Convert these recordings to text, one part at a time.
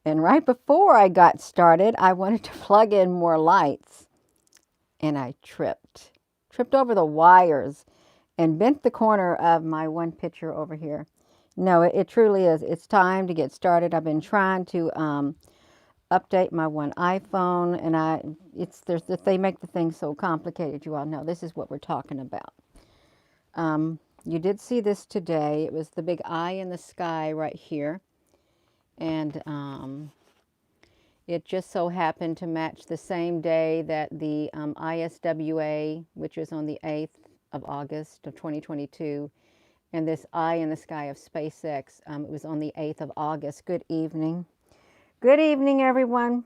And right before I got started, I wanted to plug in more lights and I tripped over the wires and bent the corner of my one picture over here. No, it truly is. It's time to get started. I've been trying to update my one iPhone, and they make the thing so complicated. You all know this is what we're talking about. You did see this today. It was the big eye in the sky right here, and it just so happened to match the same day that the ISWA, which is on the 8th of August of 2022, and this eye in the sky of SpaceX, it was on the 8th of August. Good evening. Good evening, everyone.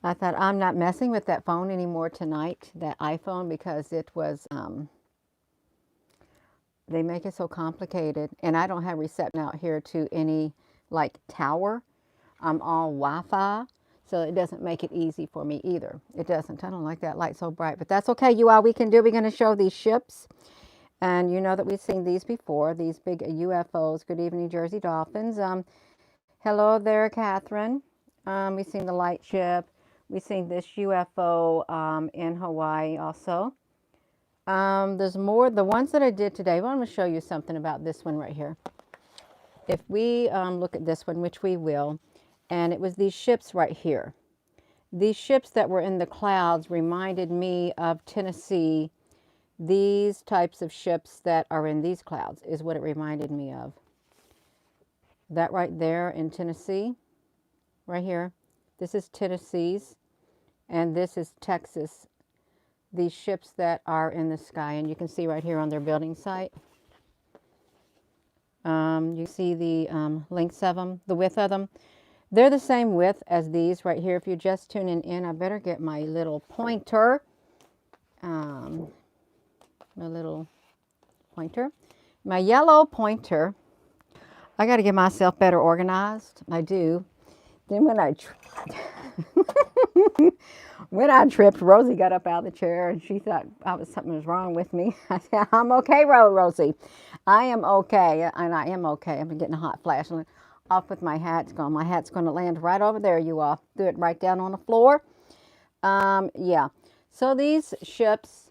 I thought I'm not messing with that phone anymore tonight, that iPhone, because it was, they make it so complicated. And I don't have reception out here to any like tower. I'm all Wi-Fi, so it doesn't make it easy for me either. It doesn't. I don't like that light so bright, but that's okay. You all, we can do. We're going to show these ships. And you know that we've seen these before, these big UFOs. Good evening, Jersey Dolphins. Hello there, Catherine. We've seen the light ship. We've seen this UFO in Hawaii also. There's more. The ones that I did today, well, I'm going to show you something about this one right here. If we look at this one, which we will, and it was these ships right here. These ships that were in the clouds reminded me of Tennessee. These types of ships that are in these clouds is what it reminded me of. That right there in Tennessee, right here. This is Tennessee's, and this is Texas. These ships that are in the sky, and you can see right here on their building site. You see the lengths of them, the width of them. They're the same width as these right here. If you're just tuning in, I better get my little pointer. My little pointer. My yellow pointer. I got to get myself better organized. I do. Then when I when I tripped, Rosie got up out of the chair and she thought something was wrong with me. I said, I'm okay, Rosie. I am okay, and I am okay. I've been getting a hot flash. Off with my hat's gone. My hat's going to land right over there, you all. Do it right down on the floor. Yeah. So these ships,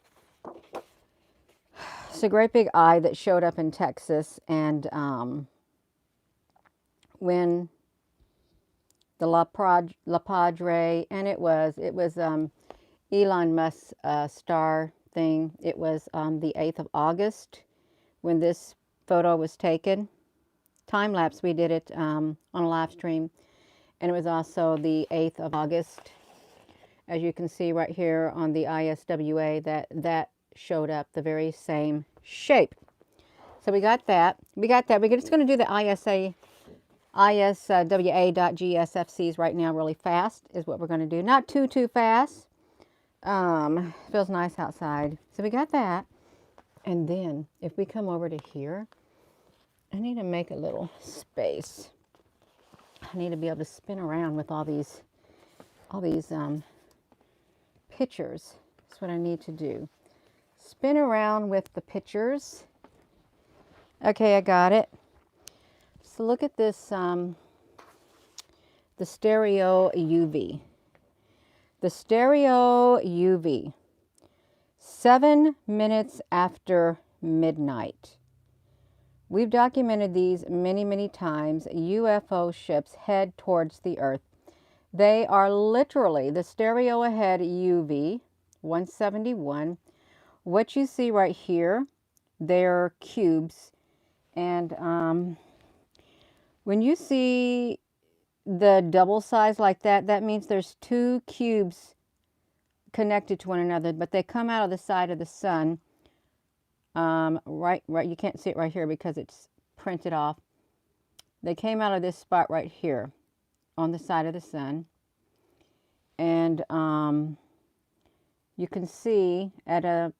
it's a great big eye that showed up in Texas, and when the La Padre, and it was Elon Musk's star thing. It was the 8th of August when this photo was taken. Time lapse, we did it on a live stream, and it was also the 8th of August. As you can see right here on the ISWA, that showed up the very same shape. So we got that. We're just going to do the ISWA.GSFCs right now really fast is what we're going to do. Not too fast. Feels nice outside. So we got that. And then if we come over to here, I need to make a little space. I need to be able to spin around with all these pictures. That's what I need to do. Spin around with the pictures. Okay, I got it. So look at this, the stereo UV. The stereo UV. 7 minutes after midnight. We've documented these many times. UFO ships head towards the Earth. They are literally the stereo ahead UV 171. What you see right here, they're cubes. And when you see the double size like that, that means there's 2 cubes connected to one another, but they come out of the side of the sun. Right, you can't see it right here because it's printed off. They came out of this spot right here on the side of the sun. And you can see at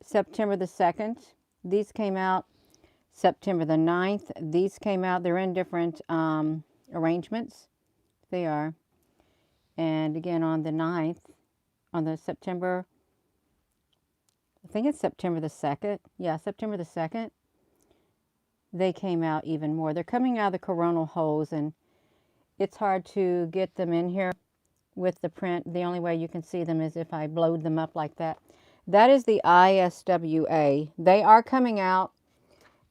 September the 2nd, these came out. September the 9th, these came out. They're in different arrangements. They are. And again on the 9th, on the September, I think it's September the 2nd. Yeah, September the 2nd. they came out even more. They're coming out of the coronal holes, and it's hard to get them in here with the print. The only way you can see them is if I blowed them up like that. That is the ISWA. They are coming out,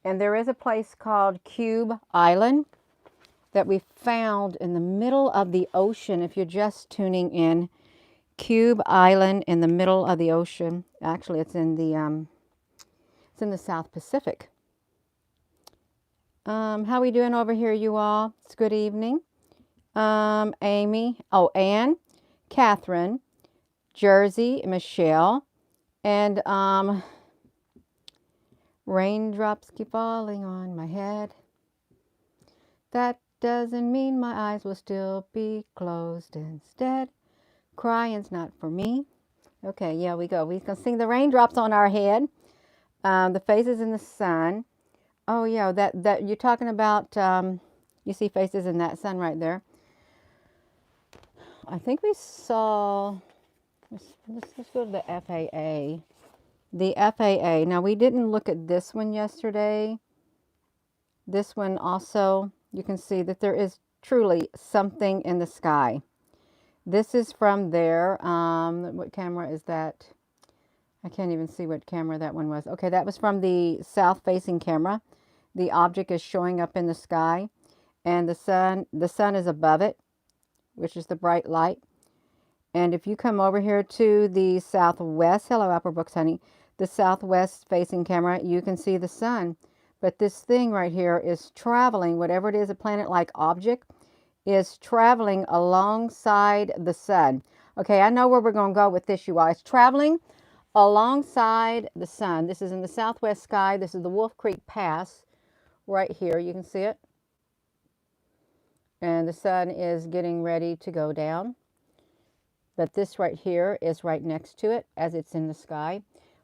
and there is a place called Cube Island that we found in the middle of the ocean. If you're just tuning in, Cube Island in the middle of the ocean. Actually, it's in the South Pacific. How we doing over here, you all? It's good evening. Amy, Anne, Catherine, Jersey, Michelle, and raindrops keep falling on my head. That doesn't mean my eyes will still be closed instead. Crying's not for me. Okay, yeah, we go. We can sing the raindrops on our head. The faces in the sun. Oh, yeah, that you're talking about, you see faces in that sun right there. I think we saw, let's go to the FAA. The FAA. Now, we didn't look at this one yesterday. This one also, you can see that there is truly something in the sky. This is from there. What camera is that? I can't even see what camera that one was. Okay, that was from the south-facing camera. The object is showing up in the sky, and the sun is above it, which is the bright light. And if you come over here to the southwest, hello, Upper Brooks, honey, the southwest-facing camera, you can see the sun. But this thing right here is traveling, whatever it is, a planet-like object, is traveling alongside the sun. Okay, I know where we're going to go with this, you all. It's traveling alongside the sun. This is in the southwest sky. This is the Wolf Creek Pass right here. You can see it. And the sun is getting ready to go down. But this right here is right next to it as it's in the sky.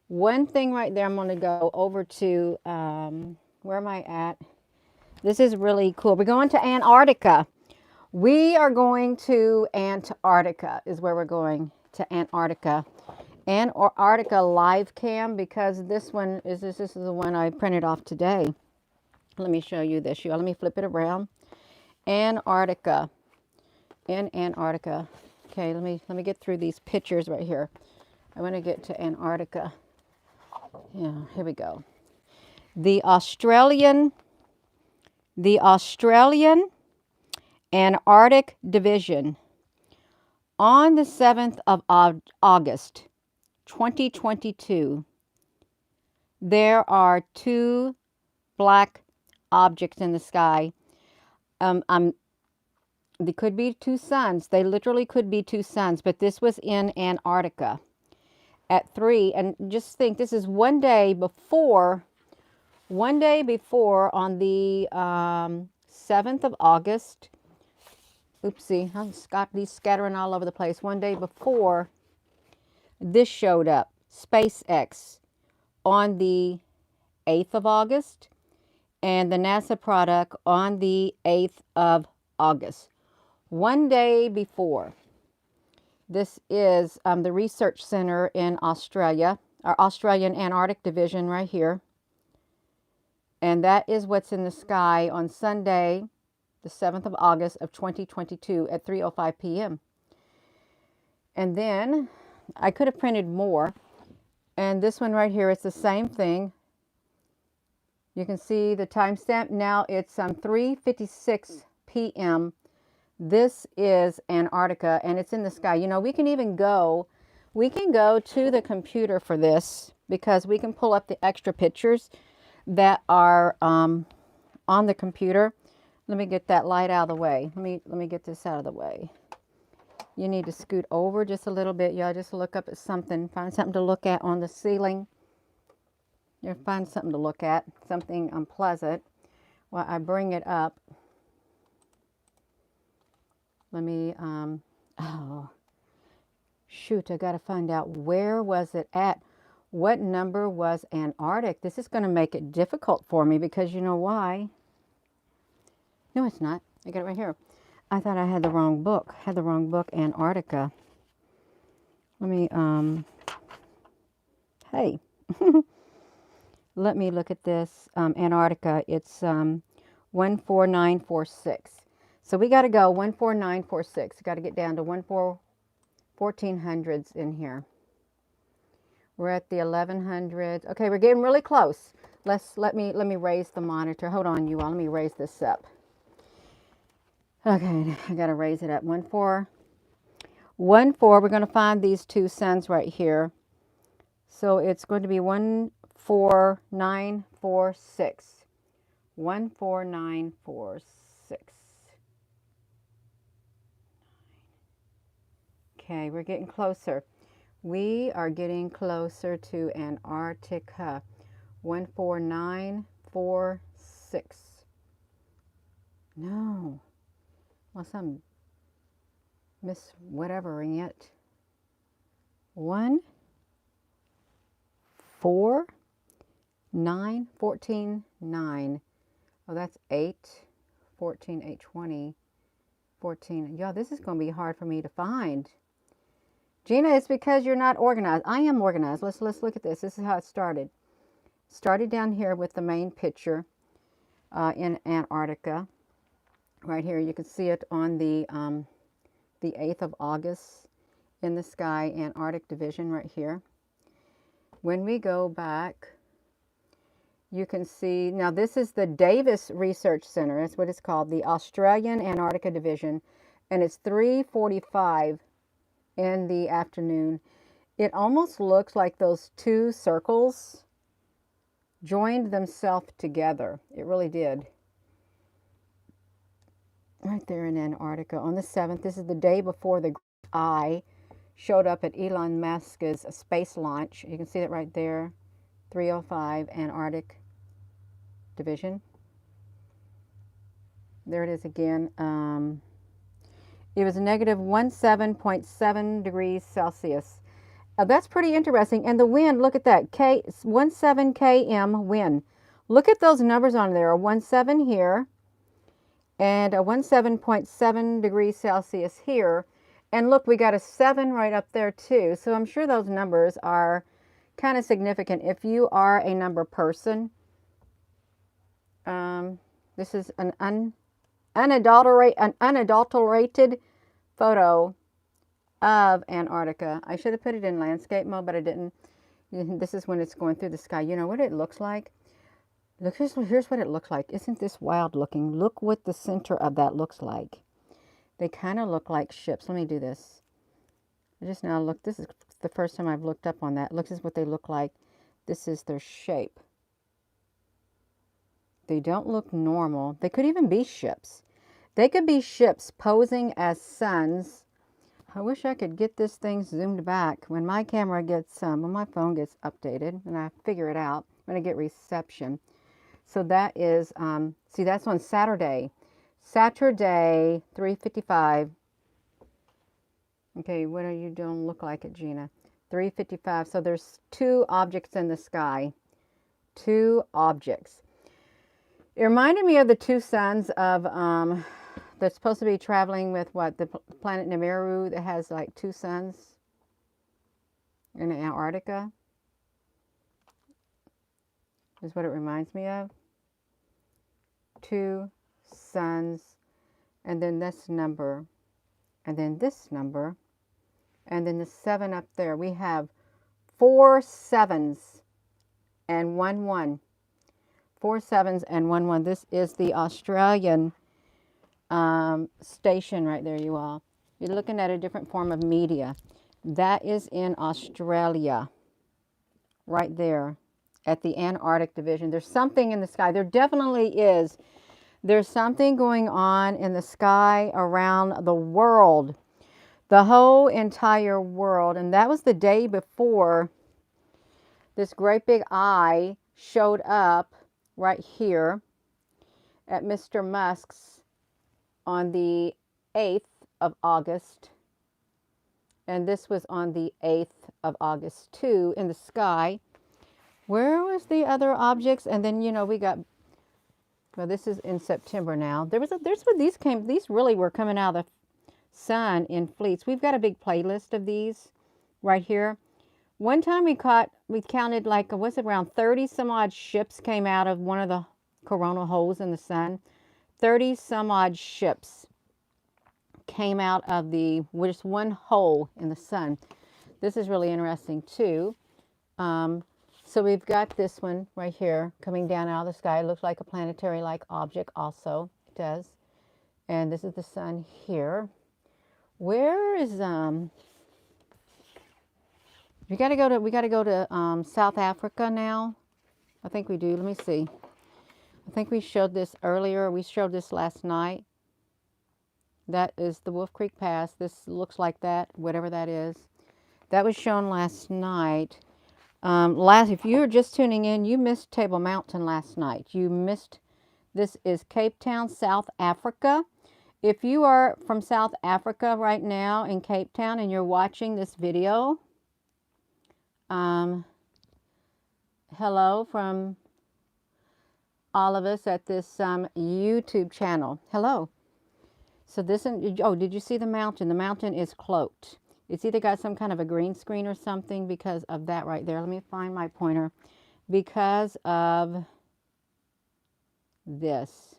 One thing right there, I'm going to go over to, where am I at? This is really cool. We're going to Antarctica. We are going to Antarctica is where we're going, to Antarctica. Antarctica live cam, because this is the one I printed off today. Let me show you this. Let me flip it around. Antarctica. In Antarctica. Okay, let me get through these pictures right here. I want to get to Antarctica. Yeah, here we go. The Australian Antarctic Division, on the 7th of August 2022, there are two black objects in the sky. They could be two suns. They literally could be two suns, but this was in Antarctica at 3. And just think, this is one day before on the 7th of August. Oopsie, I've got these scattering all over the place. One day before this showed up, SpaceX, on the 8th of August, and the NASA product on the 8th of August. One day before. This is the research center in Australia, our Australian Antarctic Division right here. And that is what's in the sky on Sunday, the 7th of August of 2022 at 3:05 p.m. And then I could have printed more. And this one right here, it's the same thing. You can see the timestamp. Now it's 3:56 p.m. This is Antarctica, and it's in the sky. You know, we can go to the computer for this, because we can pull up the extra pictures that are on the computer. Let me get that light out of the way. Let me get this out of the way. You need to scoot over just a little bit. Y'all just look up at something, find something to look at on the ceiling. You'll find something to look at, something unpleasant. While I bring it up. Let me, oh, shoot, I got to find out, where was it at? What number was Antarctic? This is going to make it difficult for me, because you know why? No, it's not. I got it right here. I thought I had the wrong book. Antarctica. Let me, hey. let me look at this. Antarctica, it's 14946. So we got to go 14946. Got to get down to 1400s in here. We're at the 1100s. Okay, we're getting really close. Let me raise the monitor. Hold on, you all. Let me raise this up. Okay, I got to raise it up. 1414. We're going to find these two suns right here. So it's going to be 14946. 14946. Okay, we're getting closer. We are getting closer to Antarctica. 14946. No. Unless I'm miss whatevering it. 1 4 9 14 9. Oh, that's 8 14 8 20 14. Yeah, this is going to be hard for me to find. Gina, it's because you're not organized. I am organized. Let's look at this. This is how it started. Started down here with the main picture in Antarctica. Right here, you can see it on the 8th of August in the sky, Antarctic Division right here. When we go back, you can see, now this is the Davis Research Center. That's what it's called, the Australian Antarctica Division, and it's 3:45 in the afternoon. It almost looks like those two circles joined themselves together. It really did. Right there in Antarctica on the 7th. This is the day before the eye showed up at Elon Musk's space launch. You can see it right there. 3:05 Antarctic Division. There it is again. It was negative 17.7 degrees Celsius. That's pretty interesting. And the wind, look at that, 17 km wind. Look at those numbers on there. A 17 here and a 17.7 degrees Celsius here. And look, we got a 7 right up there too. So I'm sure those numbers are kind of significant. If you are a number person, this is an unadulterated photo of Antarctica. I should have put it in landscape mode, but I didn't. This is when it's going through the sky. You know what it looks like? Look, here's what it looks like. Isn't this wild looking? Look what the center of that looks like. They kind of look like ships. Let me do this. I just now look. This is the first time I've looked up on that. Look, this is what they look like. This is their shape. They don't look normal. They could even be ships. They could be ships posing as suns. I wish I could get this thing zoomed back. When my camera gets, when my phone gets updated, and I figure it out, when I get reception. So that is, see, that's on Saturday. Saturday, 3:55. Okay, what are you doing? Look like it, Gina. 3:55. So there's two objects in the sky. Two objects. It reminded me of the two suns of, that's supposed to be traveling with what? The planet Nibiru that has like two suns in Antarctica. Is what it reminds me of. Two suns, and then this number, and then this number, and then the 7 up there. We have 4 7s and 1 1. 4 7s and 1 1. This is the Australian station right there, you all. You're looking at a different form of media. That is in Australia, right there at the Antarctic Division. There's something in the sky. There definitely is. There's something going on in the sky around the world, the whole entire world. And that was the day before this great big eye showed up right here at Mr. Musk's on the 8th of August. And this was on the 8th of August too in the sky. Where was the other objects? And then, you know, we got, well, this is in September now. There's where these came, these really were coming out of the sun in fleets. We've got a big playlist of these right here. One time we counted like, was it around 30 some odd ships came out of one of the coronal holes in the sun. 30 some odd ships came out of just one hole in the sun. This is really interesting too. So we've got this one right here coming down out of the sky. It looks like a planetary-like object also. It does. And this is the sun here. Where is we got to go to South Africa now. I think we do. Let me see. I think we showed this earlier. We showed this last night. That is the Wolf Creek Pass. This looks like that, whatever that is. That was shown last night. If you were just tuning in, you missed Table Mountain last night. You missed, this is Cape Town, South Africa. If you are from South Africa right now in Cape Town and you're watching this video, hello from all of us at this YouTube channel. Hello. So this, oh, did you see the mountain? The mountain is cloaked. It's either got some kind of a green screen or something because of that right there. Let me find my pointer. Because of this.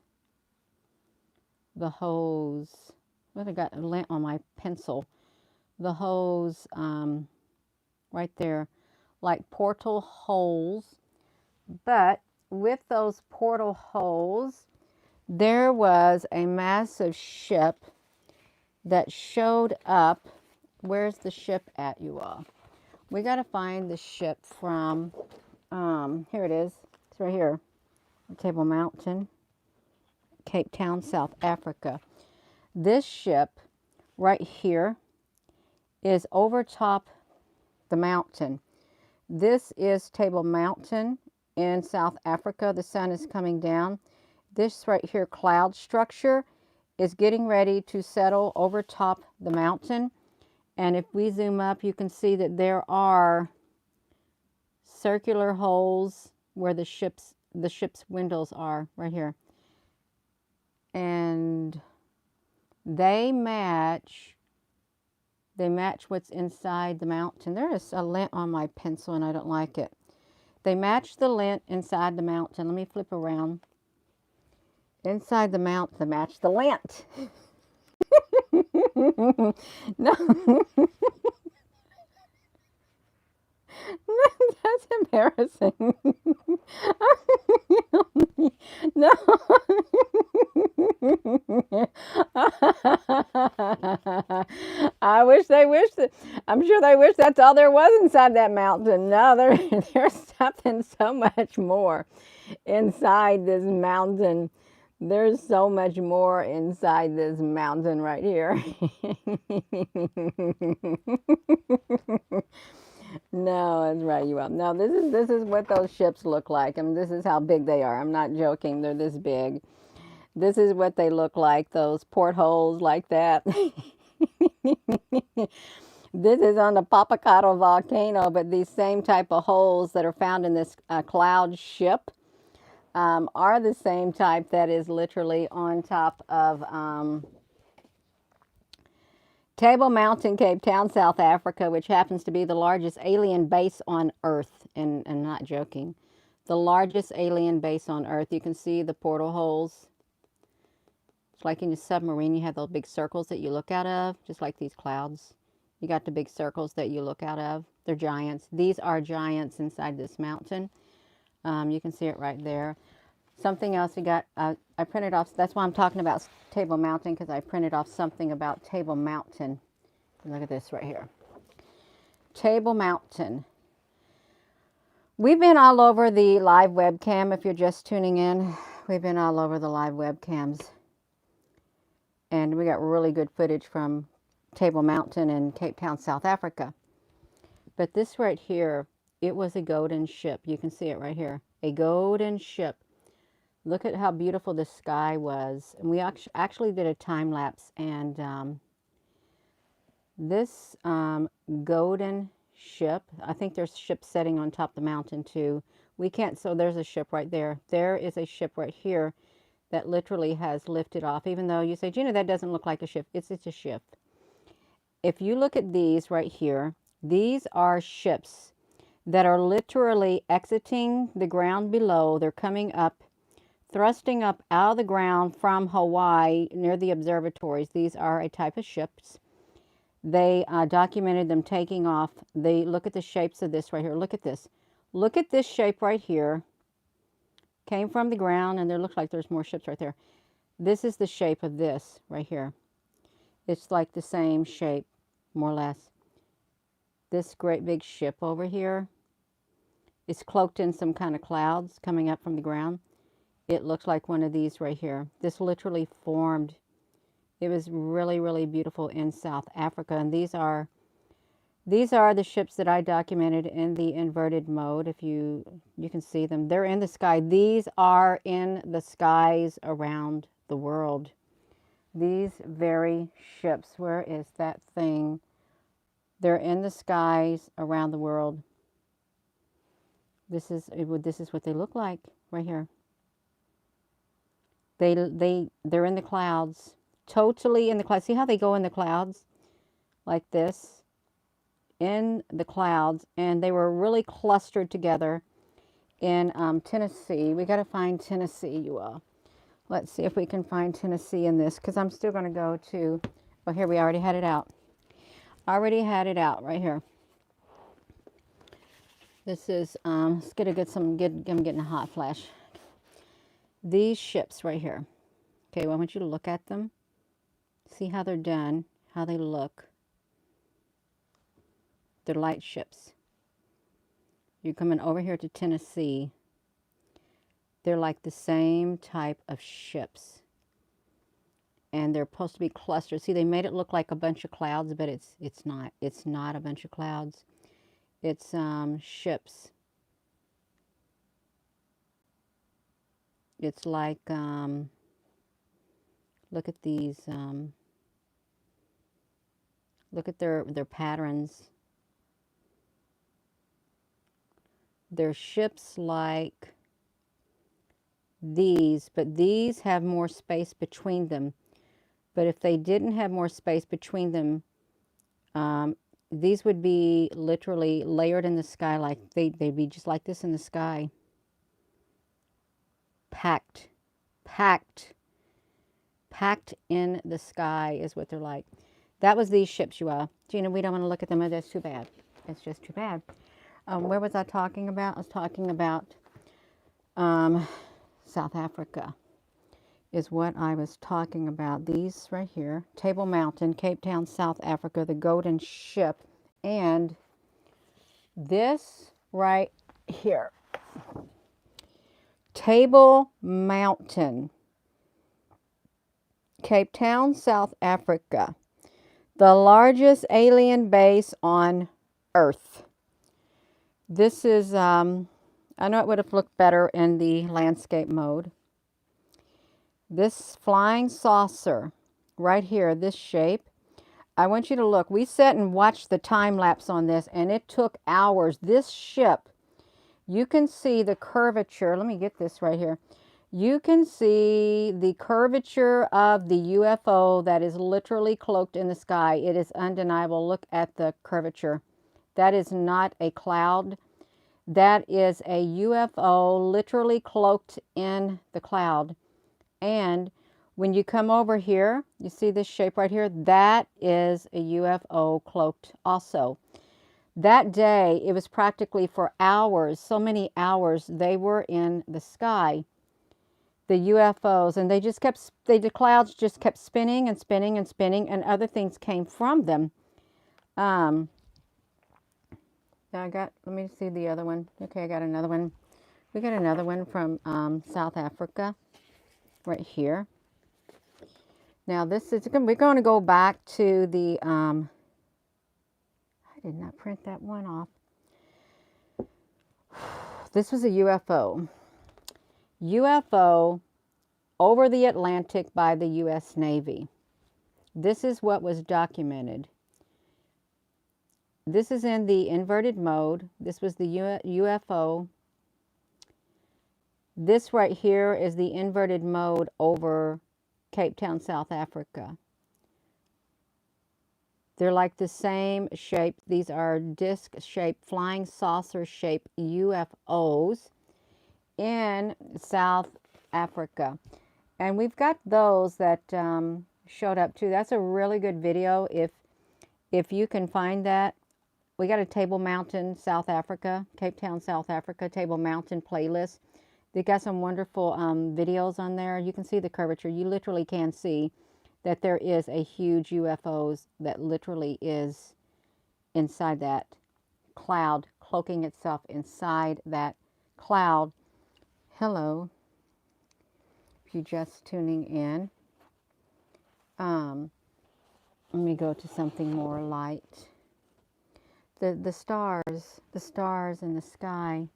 The hose. What, I got a lint on my pencil. The hose right there. Like portal holes. But with those portal holes, there was a massive ship that showed up. Where's the ship at, you all? We got to find the ship from, here it is. It's right here. Table Mountain, Cape Town, South Africa. This ship right here is over top the mountain. This is Table Mountain in South Africa. The sun is coming down. This right here cloud structure is getting ready to settle over top the mountain. And if we zoom up, you can see that there are circular holes where the ship's windows are right here. And they match what's inside the mountain. There is a lint on my pencil and I don't like it. They match the lint inside the mountain. Let me flip around. Inside the mountain, they match the lint. No. That's embarrassing. No. I wish they wished that. I'm sure they wish that's all there was inside that mountain. No, there's something so much more inside this mountain. There's so much more inside this mountain right here. No, that's right, you will. No, this is what those ships look like. I mean, this is how big they are. I'm not joking. They're this big. This is what they look like, those portholes like that. This is on the Papakato volcano, but these same type of holes that are found in this cloud ship are the same type that is literally on top of Table Mountain, Cape Town, South Africa, which happens to be the largest alien base on Earth. And not joking. The largest alien base on Earth. You can see the portal holes. It's like in a submarine, you have those big circles that you look out of, just like these clouds. You got the big circles that you look out of. They're giants. These are giants inside this mountain. You can see it right there. Something else we got, I printed off, that's why I'm talking about Table Mountain, because I printed off something about Table Mountain. Look at this right here. Table Mountain. We've been all over the live webcam, if you're just tuning in. We've been all over the live webcams. And we got really good footage from Table Mountain in Cape Town, South Africa. But this right here, it was a golden ship. You can see it right here. A golden ship. Look at how beautiful the sky was. And we actually did a time lapse. And this golden ship, I think there's ships setting on top of the mountain too. We can't, so there's a ship right there. There is a ship right here that literally has lifted off. Even though you say, Gina, that doesn't look like a ship. It's a ship. If you look at these right here, These are ships that are literally exiting the ground below. They're coming up, thrusting up out of the ground from Hawaii near the observatories. These are a type of ships. They documented them taking off. They look at the shapes of this right here. Look at this. Look at this shape right here. Came from the ground, and there looks like there's more ships right there. This is the shape of this right here. It's like the same shape, more or less. This great big ship over here is cloaked in some kind of clouds coming up from the ground. It looks like one of these right here. This literally formed. It was really, really beautiful in South Africa. And these are the ships that I documented in the inverted mode. If you can see them, they're in the sky. These are in the skies around the world. These very ships, where is that thing? They're in the skies around the world. This is what they look like right here. They're in the clouds, totally in the clouds. See how they go in the clouds like this? In the clouds, and they were really clustered together in Tennessee. We got to find Tennessee, you all. Let's see if we can find Tennessee in this, because I'm still going to go to, oh, here we already had it out. Already had it out right here. This is, let's get I'm getting a hot flash. These ships right here. Okay, well, I want you to look at them. See how they're done, how they look. They're light ships. You're coming over here to Tennessee. They're like the same type of ships. And they're supposed to be clustered. See, they made it look like a bunch of clouds, but it's not. It's not a bunch of clouds. It's ships. It's like, look at these, look at their patterns. They're ships like these, but these have more space between them. But if they didn't have more space between them, these would be literally layered in the sky, like they'd be just like this in the sky. Packed in the sky is what they're like. That was these ships, you all. Gina, we don't want to look at them. That's too bad. It's just too bad. Where was I talking about? I was talking about South Africa is what I was talking about. These right here, Table Mountain, Cape Town, South Africa, the Golden Ship, and this right here, Table Mountain, Cape Town, South Africa, the largest alien base on Earth. This is, I know it would have looked better in the landscape mode. This flying saucer right here, this shape, I want you to look. We sat and watched the time lapse on this, and it took hours. This ship, you can see the curvature. Let me get this right here. You can see the curvature of the UFO that is literally cloaked in the sky. It is undeniable. Look at the curvature. That is not a cloud. That is a UFO literally cloaked in the cloud. And when you come over here, you see this shape right here? That is a UFO cloaked also. That day, it was practically for hours, so many hours, they were in the sky, the UFOs, and they just kept, the clouds just kept spinning and spinning and spinning, and other things came from them. Let me see the other one. Okay, I got another one. We got another one from South Africa. Right here. Now this is, we're going to go back to the, I did not print that one off. This was a UFO. UFO over the Atlantic by the U.S. Navy. This is what was documented. This is in the inverted mode. This was the UFO. This right here is the inverted mode over Cape Town, South Africa. They're like the same shape. These are disc-shaped, flying saucer-shaped UFOs in South Africa. And we've got those that showed up too. That's a really good video if you can find that. We got a Table Mountain, South Africa, Cape Town, South Africa, Table Mountain playlist. They got some wonderful videos on there. You can see the curvature. You literally can see that there is a huge UFOs that literally is inside that cloud, cloaking itself inside that cloud. Hello, if you're just tuning in. Let me go to something more light. The stars in the sky,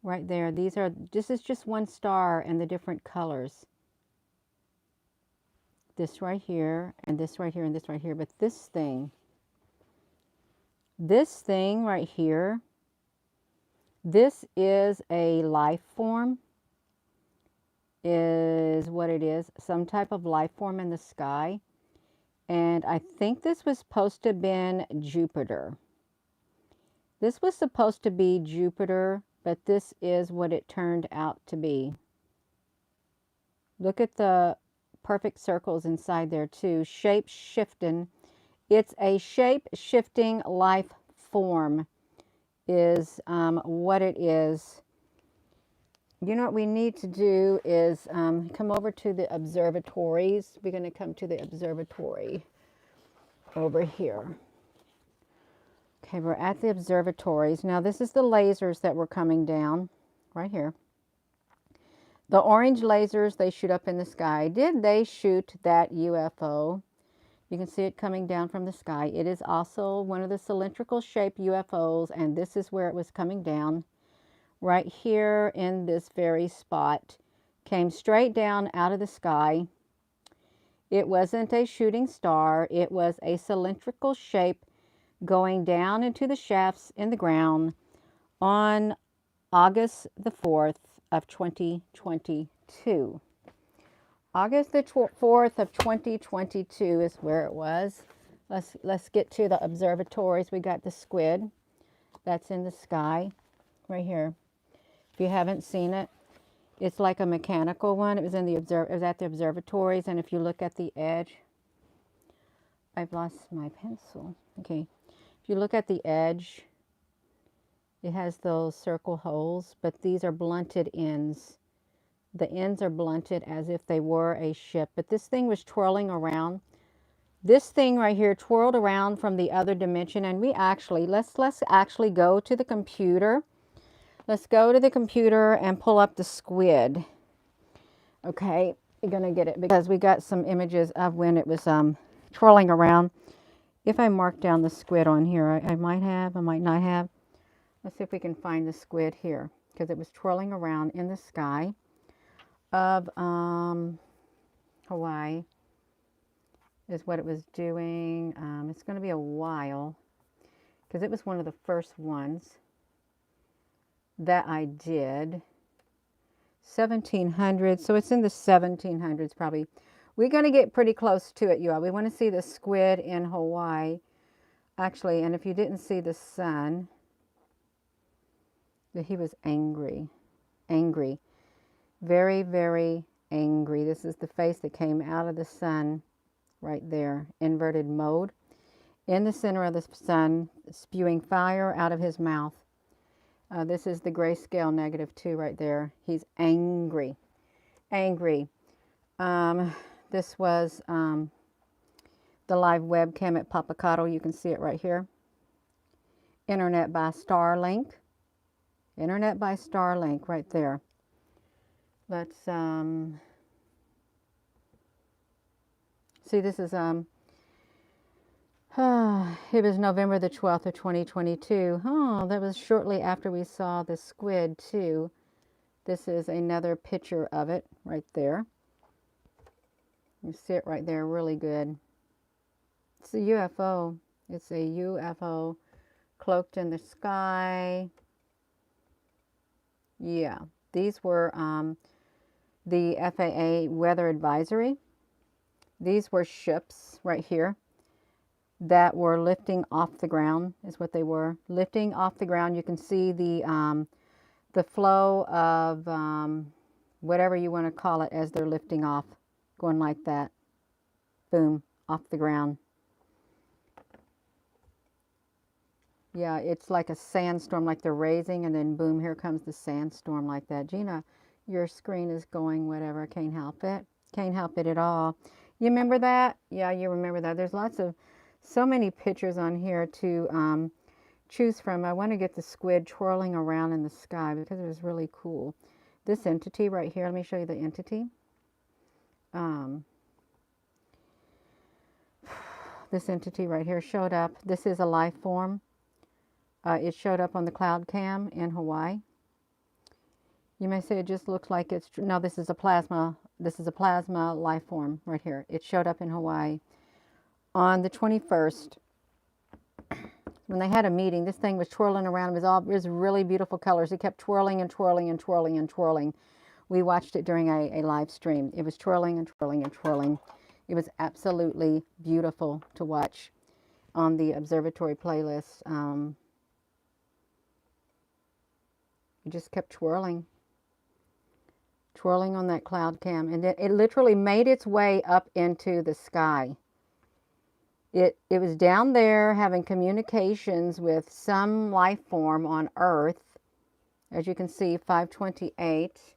right there. This is just one star and the different colors. This right here, and this right here, and this right here. But this thing right here, this is a life form, is what it is. Some type of life form in the sky. And I think this was supposed to have been Jupiter. This was supposed to be Jupiter, but this is what it turned out to be. Look at the perfect circles inside there too. Shape shifting. It's a shape shifting life form is what it is. You know what we need to do is come over to the observatories. We're going to come to the observatory over here. Okay, we're at the observatories. Now this is the lasers that were coming down right here. The orange lasers, they shoot up in the sky. Did they shoot that UFO? You can see it coming down from the sky. It is also one of the cylindrical shaped UFOs, and this is where it was coming down. Right here in this very spot. Came straight down out of the sky. It wasn't a shooting star. It was a cylindrical shape going down into the shafts in the ground on August the 4th of 2022. August the 4th of 2022 is where it was. Let's get to the observatories. We got the squid that's in the sky right here. If you haven't seen it, it's like a mechanical one. It was in the it was at the observatories, and if you look at the edge, I've lost my pencil. Okay, if you look at the edge, it has those circle holes, but these are blunted ends. The ends are blunted as if they were a ship, but this thing was twirling around. This thing right here twirled around from the other dimension, and we actually, let's actually go to the computer. Let's go to the computer and pull up the squid. Okay, you're going to get it because we got some images of when it was twirling around. If I mark down the squid on here, I might have, I might not have. Let's see if we can find the squid here because it was twirling around in the sky of Hawaii is what it was doing. It's going to be a while because it was one of the first ones that I did. 1700, so it's in the 1700s probably. We're going to get pretty close to it, you all. We want to see the squid in Hawaii. Actually, and if you didn't see the sun, he was angry. Angry. Very, very angry. This is the face that came out of the sun right there. Inverted mode. In the center of the sun, spewing fire out of his mouth. This is the grayscale -2 right there. He's angry. Angry. This was the live webcam at Papakato. You can see it right here. Internet by Starlink. Internet by Starlink right there. Let's see, this is it was November the 12th of 2022. Oh, that was shortly after we saw the squid too. This is another picture of it right there. You see it right there really good. It's a UFO. It's a UFO cloaked in the sky. Yeah, these were the FAA weather advisory. These were ships right here. that were lifting off the ground, is what they were. Lifting off the ground. You can see the flow of whatever you want to call it as they're lifting off, going like that. Boom, off the ground. Yeah, it's like a sandstorm, like they're raising, and then boom, here comes the sandstorm like that. Gina, your screen is going whatever. Can't help it. Can't help it at all. You remember that? Yeah, you remember that. There's so many pictures on here to choose from. I want to get the squid twirling around in the sky because it was really cool. This entity right here, let me show you the entity. This entity right here showed up. This is a life form. It showed up on the cloud cam in Hawaii. You may say it just looks like it's no, this is a plasma life form right here. It showed up in Hawaii on the 21st. When they had a meeting, this thing was twirling around. It was really beautiful colors. It kept twirling and twirling and twirling and twirling. We watched it during a live stream. It was twirling and twirling and twirling. It was absolutely beautiful to watch on the observatory playlist. It just kept twirling on that cloud cam, and it literally made its way up into the sky. It was down there having communications with some life form on Earth. As you can see, 5:28,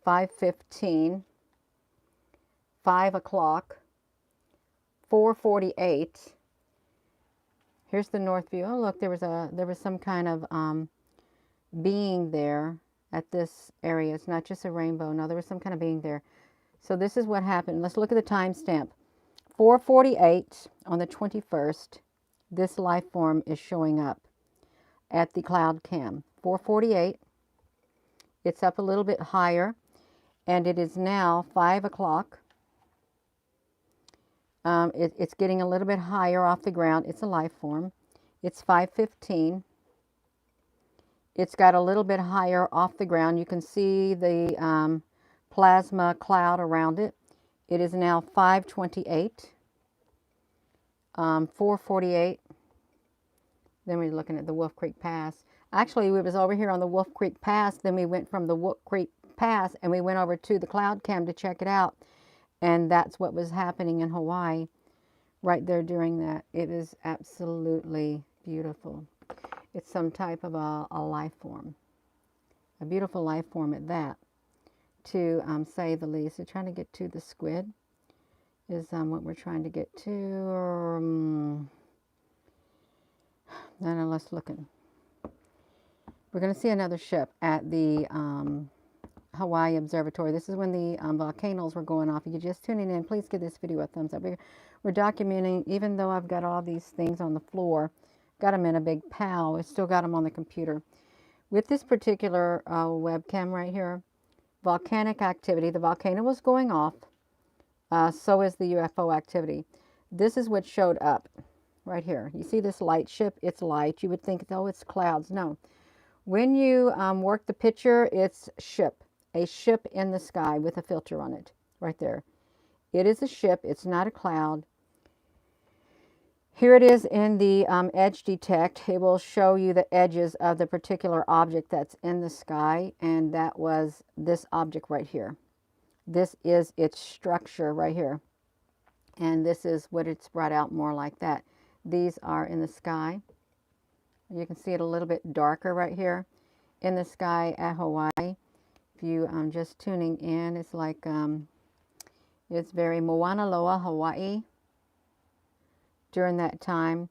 5:15, 5 o'clock, 4:48. Here's the north view. Oh, look, there was some kind of being there at this area. It's not just a rainbow. No, there was some kind of being there. So this is what happened. Let's look at the timestamp. 4:48 on the 21st, this life form is showing up at the cloud cam. 4:48. It's up a little bit higher, and it is now 5 o'clock. It's getting a little bit higher off the ground. It's a life form. It's 5:15. It's got a little bit higher off the ground. You can see the plasma cloud around it. It is now 5:28, 4:48. Then we're looking at the Wolf Creek Pass. Actually, we was over here on the Wolf Creek Pass. Then we went from the Wolf Creek Pass and we went over to the cloud cam to check it out. And that's what was happening in Hawaii right there during that. It is absolutely beautiful. It's some type of a life form, a beautiful life form at that, to say the least. So trying to get to the squid is what we're trying to get to. Now let's look. We're going to see another ship at the Hawaii Observatory. This is when the volcanoes were going off. If you're just tuning in, please give this video a thumbs up. We're documenting, even though I've got all these things on the floor, got them in a big pile, I still got them on the computer. With this particular webcam right here, volcanic activity, the volcano was going off, so is the UFO activity. This is what showed up right here. You see this light ship? It's light. You would think, oh, it's clouds. No. When you work the picture, it's a ship in the sky with a filter on it, right there. It is a ship. It's not a cloud. Here it is in the edge detect. It will show you the edges of the particular object that's in the sky, and that was this object right here. This is its structure right here, and this is what it's brought out more like that. These are in the sky. You can see it a little bit darker right here in the sky at Hawaii. If you just tuning in, it's like it's very Mauna Loa, Hawaii during that time.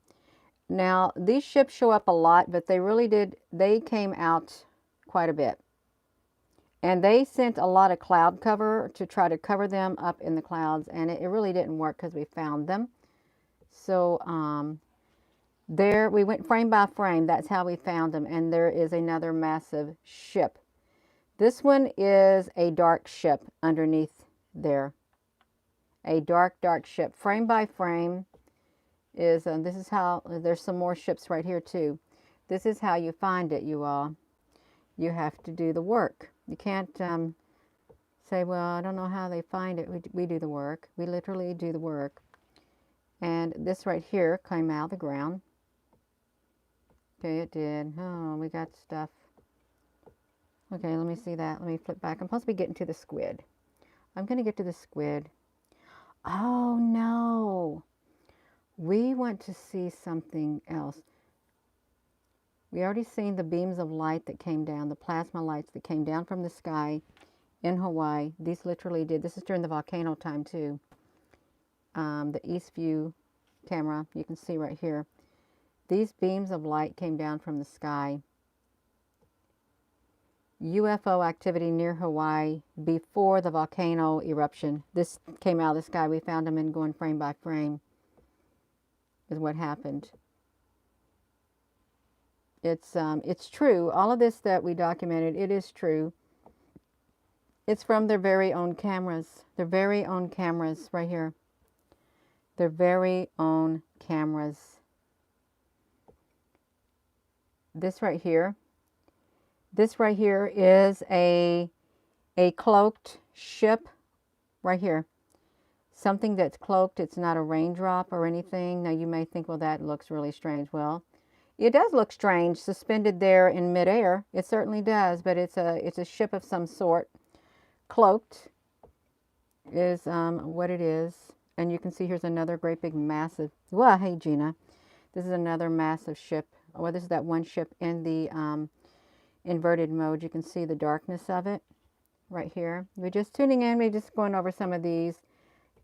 Now, these ships show up a lot, but they came out quite a bit. And they sent a lot of cloud cover to try to cover them up in the clouds, and it really didn't work because we found them. So there we went frame by frame. That's how we found them. And there is another massive ship. This one is a dark ship underneath there. A dark, dark ship. Frame by frame is, this is how, there's some more ships right here too. This is how you find it, you all. You have to do the work. You can't say, well, I don't know how they find it. We do the work. We literally do the work. And this right here came out of the ground. Okay, it did. Oh, we got stuff. Okay, let me see that. Let me flip back. I'm supposed to be getting to the squid. I'm going to get to the squid. Oh, no. We want to see something else. We already seen the beams of light that came down, the plasma lights that came down from the sky in Hawaii. These literally did. This is during the volcano time, too. The East View camera, you can see right here. These beams of light came down from the sky. UFO activity near Hawaii before the volcano eruption. This came out of the sky. We found them in going frame by frame is what happened. It's true. All of this that we documented, it is true. It's from their very own cameras. Their very own cameras right here. Their very own cameras. This right here is a cloaked ship right here. Something that's cloaked. It's not a raindrop or anything. Now you may think, well, that looks really strange. Well, it does look strange, suspended there in midair. It certainly does, but it's a ship of some sort. Cloaked is what it is. And you can see here's another great big massive, well, hey Gina, this is another massive ship. Well, this is that one ship in the inverted mode. You can see the darkness of it right here. We're just tuning in. We're just going over some of these,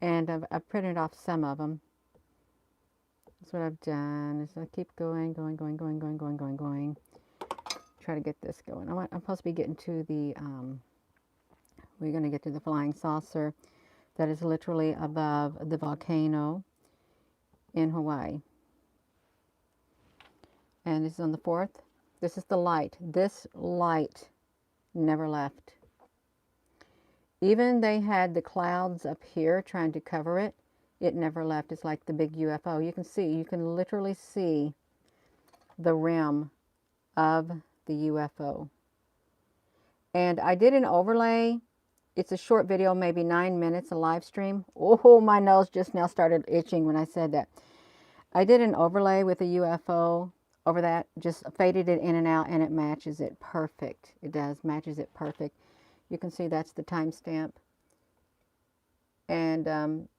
and I've printed off some of them. That's what I've done. Is I keep going. Try to get this going. I'm supposed to be getting to the, we're going to get to the flying saucer that is literally above the volcano in Hawaii. And this is on the 4th. This is the light. This light never left. Even they had the clouds up here trying to cover it. It never left. It's like the big UFO. You can literally see the rim of the UFO. And I did an overlay. It's a short video, maybe 9 minutes, a live stream. Oh, my nose just now started itching when I said that. I did an overlay with a UFO over that, just faded it in and out, and it matches it perfect. It does, matches it perfect. You can see that's the timestamp. And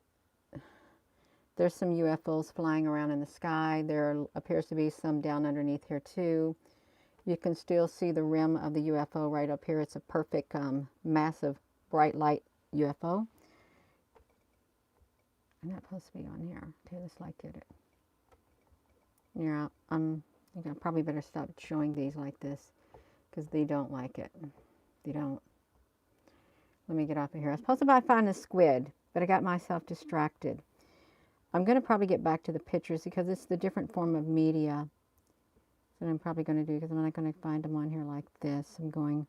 there's some UFOs flying around in the sky. There appears to be some down underneath here too. You can still see the rim of the UFO right up here. It's a perfect, massive, bright light UFO. I'm not supposed to be on here. Okay, this light did it. Yeah, I think I probably better stop showing these like this because they don't like it. They don't. Let me get off of here. I was supposed to find a squid, but I got myself distracted. I'm going to probably get back to the pictures because it's the different form of media that I'm probably going to do, because I'm not going to find them on here like this. I'm going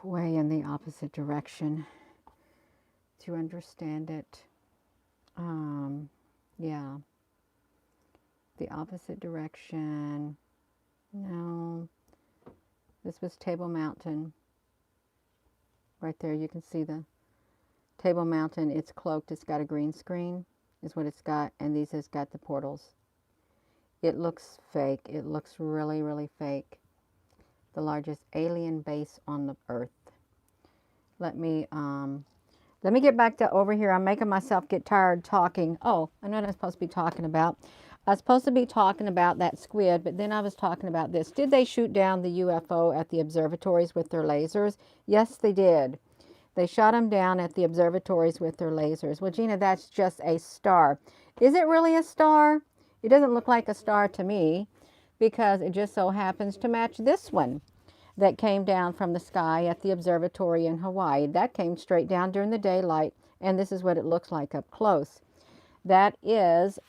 way in the opposite direction to understand it. Yeah. The opposite direction. No. This was Table Mountain. Right there, you can see the Table Mountain. It's cloaked. It's got a green screen, is what it's got. And these has got the portals. It looks fake. It looks really, really fake. The largest alien base on the earth. Let me get back to over here. I'm making myself get tired talking. Oh, I know what I'm supposed to be talking about. I was supposed to be talking about that squid, but then I was talking about this. Did they shoot down the UFO at the observatories with their lasers? Yes, they did. They shot them down at the observatories with their lasers. Well, Gina, that's just a star. Is it really a star? It doesn't look like a star to me because it just so happens to match this one that came down from the sky at the observatory in Hawaii. That came straight down during the daylight, and this is what it looks like up close. That is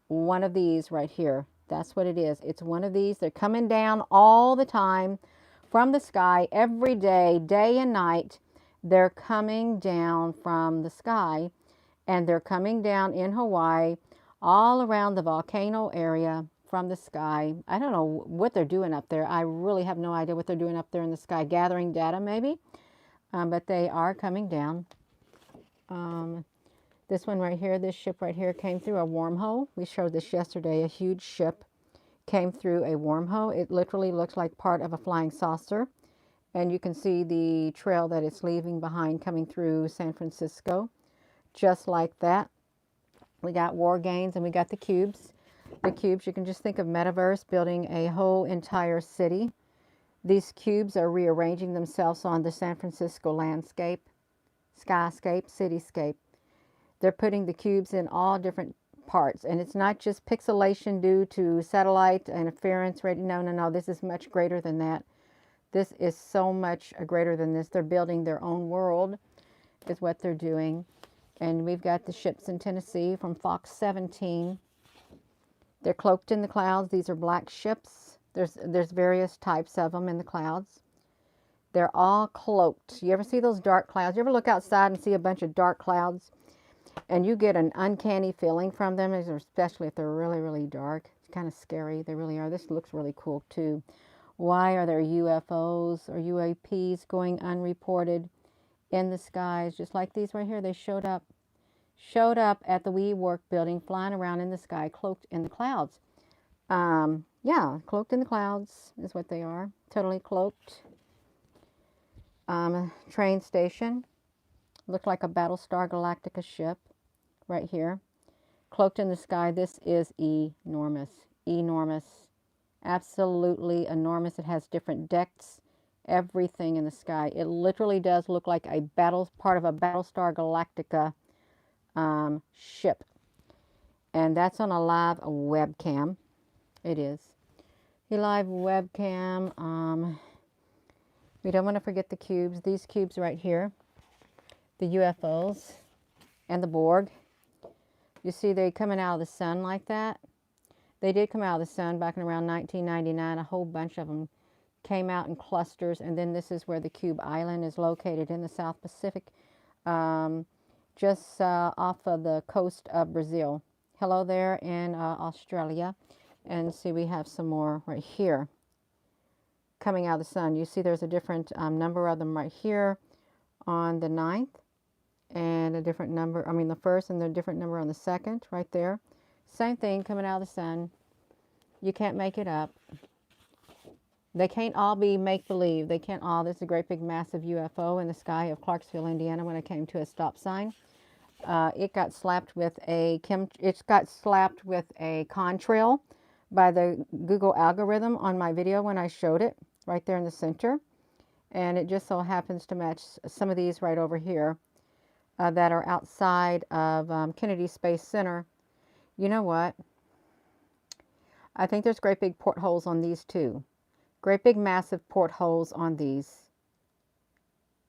one of these right here. That's what it is. It's one of these. They're coming down all the time from the sky every day, day and night. They're coming down from the sky, and they're coming down in Hawaii all around the volcano area from the sky. I don't know what they're doing up there. I really have no idea what they're doing up there in the sky. Gathering data maybe, but they are coming down. This one right here, this ship right here came through a wormhole. We showed this yesterday. A huge ship came through a wormhole. It literally looks like part of a flying saucer. And you can see the trail that it's leaving behind coming through San Francisco. Just like that. We got War Games and we got the cubes. The cubes, you can just think of Metaverse building a whole entire city. These cubes are rearranging themselves on the San Francisco landscape, skyscape, cityscape. They're putting the cubes in all different parts. And it's not just pixelation due to satellite interference. No. This is much greater than that. This is so much greater than this. They're building their own world is what they're doing. And we've got the ships in Tennessee from Fox 17. They're cloaked in the clouds. These are black ships. There's various types of them in the clouds. They're all cloaked. You ever see those dark clouds? You ever look outside and see a bunch of dark clouds? And you get an uncanny feeling from them, especially if they're really, really dark. It's kind of scary. They really are. This looks really cool too. Why are there UFOs or UAPs going unreported in the skies? Just like these right here. They showed up at the WeWork building, flying around in the sky, cloaked in the clouds. Yeah, cloaked in the clouds is what they are. Totally cloaked. Train station. Looked like a Battlestar Galactica ship right here. Cloaked in the sky. This is enormous. Enormous. Absolutely enormous. It has different decks. Everything in the sky. It literally does look like a part of a Battlestar Galactica ship. And that's on a live webcam. It is. A live webcam. We don't want to forget the cubes. These cubes right here. The UFOs and the Borg. You see they coming out of the sun like that. They did come out of the sun back in around 1999. A whole bunch of them came out in clusters. And then this is where the Cube Island is located in the South Pacific. Just off of the coast of Brazil. Hello there in Australia. And see, we have some more right here coming out of the sun. You see there's a different number of them right here on the 9th. And a different number, the first, and the different number on the 2nd right there. Same thing coming out of the sun. You can't make it up. They can't all be make-believe. They can't all. This is a great big massive UFO in the sky of Clarksville, Indiana when I came to a stop sign. It got slapped with a contrail by the Google algorithm on my video when I showed it right there in the center. And it just so happens to match some of these right over here that are outside of Kennedy Space Center. You know what? I think there's great big portholes on these too. Great big massive portholes on these.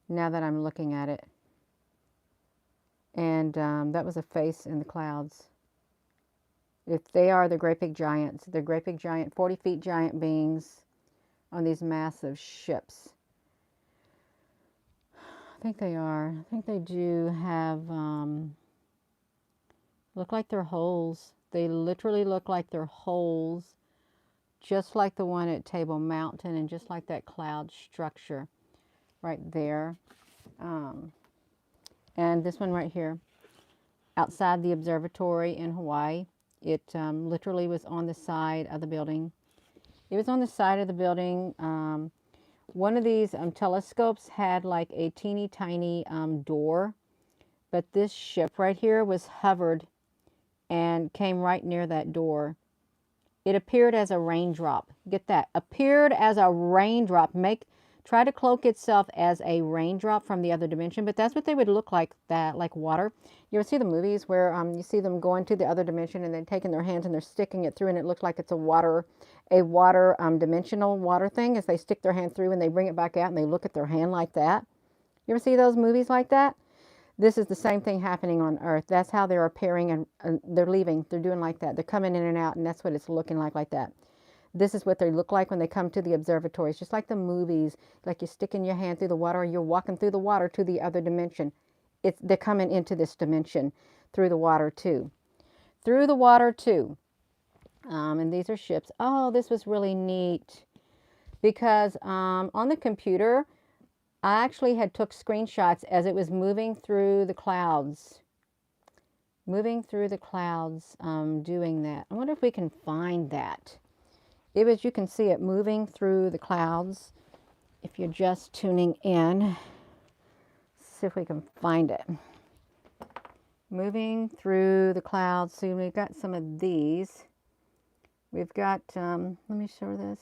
Now that I'm looking at it. And that was a face in the clouds. If they are the great big giants, they're great big giant, 40 feet giant beings on these massive ships. I think they are. I think they do have, look like they're holes. They literally look like they're holes, just like the one at Table Mountain and just like that cloud structure right there. And this one right here, outside the observatory in Hawaii. It literally was on the side of the building. It was on the side of the building. One of these telescopes had like a teeny tiny door, but this ship right here was hovered and came right near that door. It appeared as a raindrop. Get that? Appeared as a raindrop. Try to cloak itself as a raindrop from the other dimension, but that's what they would look like, that like water. You ever see the movies where you see them going to the other dimension and then taking their hands and they're sticking it through and it looks like it's a water dimensional water thing as they stick their hand through and they bring it back out and they look at their hand like that. You ever see those movies like that? This is the same thing happening on Earth. That's how they're appearing and they're leaving. They're doing like that. They're coming in and out and that's what it's looking like that. This is what they look like when they come to the observatories, just like the movies, like you're sticking your hand through the water or you're walking through the water to the other dimension. They're coming into this dimension through the water too. Through the water too. And these are ships. Oh, this was really neat because on the computer, I actually had took screenshots as it was moving through the clouds. moving through the clouds, doing that. I wonder if we can find that. As you can see it moving through the clouds. If you're just tuning in, see if we can find it. Moving through the clouds. See, we've got some of these. We've got, let me show this.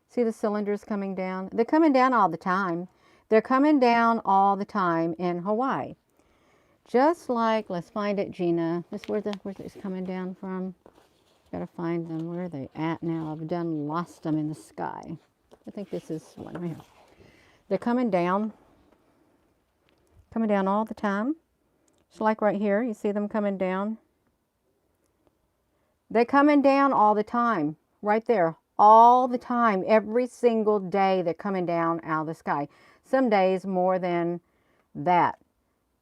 See the cylinders coming down? They're coming down all the time. They're coming down all the time in Hawaii. Just like, let's find it, Gina. Where's this coming down from? Gotta find them. Where are they at now? I've lost them in the sky. I think this is one right here. They're coming down all the time. It's like right here. You see them coming down? They're coming down all the time. Right there. All the time. Every single day they're coming down out of the sky. Some days more than that.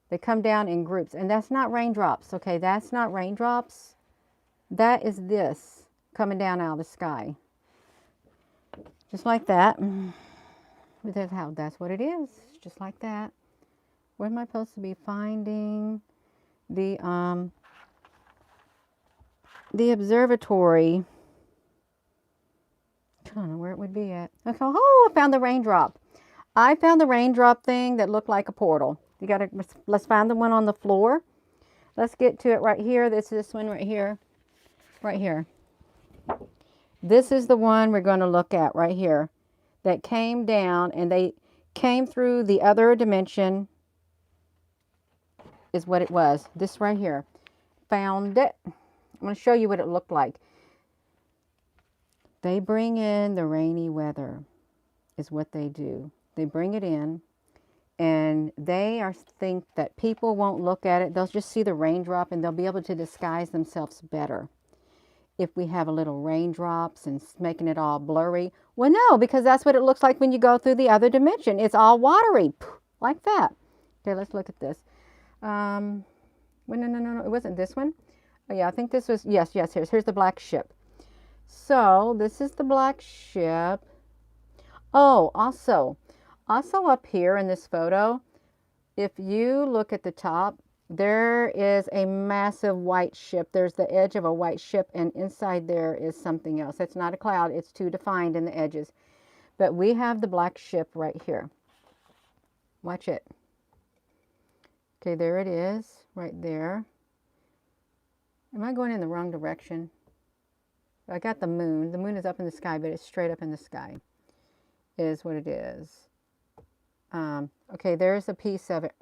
They come down in groups. And that's not raindrops. Okay, that's not raindrops. That is this coming down out of the sky. Just like that. That's what it is. Just like that. Where am I supposed to be finding the observatory? I don't know where it would be at. Okay. Oh, I found the raindrop. I found the raindrop thing that looked like a portal. Let's find the one on the floor. Let's get to it right here. This one right here. Right here. This is the one we're going to look at right here. That came down and they came through the other dimension. Is what it was. This right here. Found it. I'm going to show you what it looked like. They bring in the rainy weather, is what they do. They bring it in, and they think that people won't look at it. They'll just see the raindrop, and they'll be able to disguise themselves better if we have a little raindrops and making it all blurry. Well, no, because that's what it looks like when you go through the other dimension. It's all watery, like that. Okay, let's look at this. No, it wasn't this one. Oh, yeah, I think this was, yes, here's the black ship. So this is the black ship. Oh, also up here in this photo, if you look at the top, there is a massive white ship. There's the edge of a white ship, and inside there is something else. It's not a cloud. It's too defined in the edges. But we have the black ship right here. Watch it. Okay, there it is, right there. Am I going in the wrong direction? I got the moon. The moon is up in the sky, but it's straight up in the sky, is what it is. Okay, there's a piece of it.